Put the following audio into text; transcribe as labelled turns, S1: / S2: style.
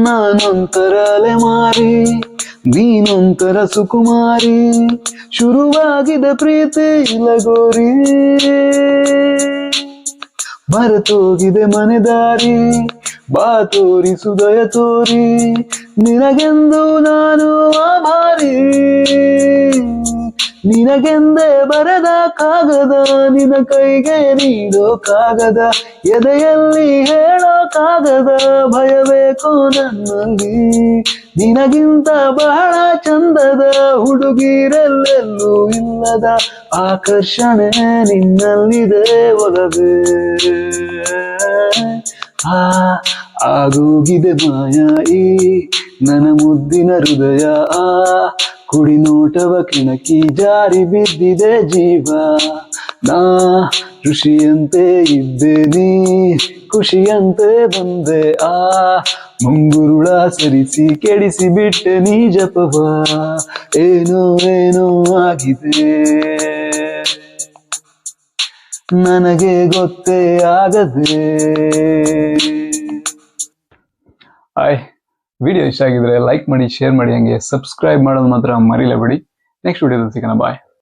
S1: ನಾನೊಂಥರ ಅಲೆಮಾರಿ, ನೀನೊಂಥರ ಸುಕುಮಾರಿ, ಶುರುವಾಗಿದೆ ಪ್ರೀತಿ ಲಗೋರಿ, ಮರೆತೋಗಿದೆ ಮನೆದಾರಿ, ಬಾ ತೋರಿಸು ದಯ ತೋರಿ, ನಿನಗೆಂದು ನಾನು ಆಭಾರಿ, ನಿನಗೆಂದೇ ಬರೆದ ಕಾಗದ, ನಿನ ಕೈಗೆ ನೀಡೋ ಕಾಗದ, ಎದೆಯಲ್ಲಿ ಹೇಳೋ ಕಾಗದ, ಭಯಬೇಕೋ ನನ್ನಲ್ಲಿ, ನಿನಗಿಂತ ಬಹಳ ಚಂದದ ಹುಡುಗಿರೆಲ್ಲೆಲ್ಲೂ ಇಲ್ಲದ ಆಕರ್ಷಣೆ ನಿನ್ನಲ್ಲಿದೆ ಒಲವೇ, ಆಗೋಗಿದೆ ಮಾಯ ಈ ನನ್ನ ಮುದ್ದಿನ ಹೃದಯ, ಕುಡಿ ನೋಟವ ಕಿಣಕಿ ಜಾರಿ ಬಿದ್ದಿದೆ ಜೀವ, ನಾ ಋಷಿಯಂತೆ ಇದ್ದೆ ನೀ ಖುಷಿಯಂತೆ ಬಂದೆ, ಮುಂಗುರುಳ ಸರಿಸಿ ಕೆಡಿಸಿ ಬಿಟ್ಟೆ ನೀ ಜಪವ, ಏನೋ ಏನೋ ಆಗಿದೆ ನನಗೆ ಗೊತ್ತೇ ಆಗದೆ. ವಿಡಿಯೋ ಇಷ್ಟ ಆಗಿದ್ರೆ ಲೈಕ್ ಮಾಡಿ, ಶೇರ್ ಮಾಡಿ, ಹಂಗೆ ಸಬ್ಸ್ಕ್ರೈಬ್ ಮಾಡೋದು ಮಾತ್ರ ಮರಿಲೇಬೇಡಿ. ನೆಕ್ಸ್ಟ್ ವಿಡಿಯೋದಲ್ಲಿ ಸಿಗೋಣ, ಬಾಯ್.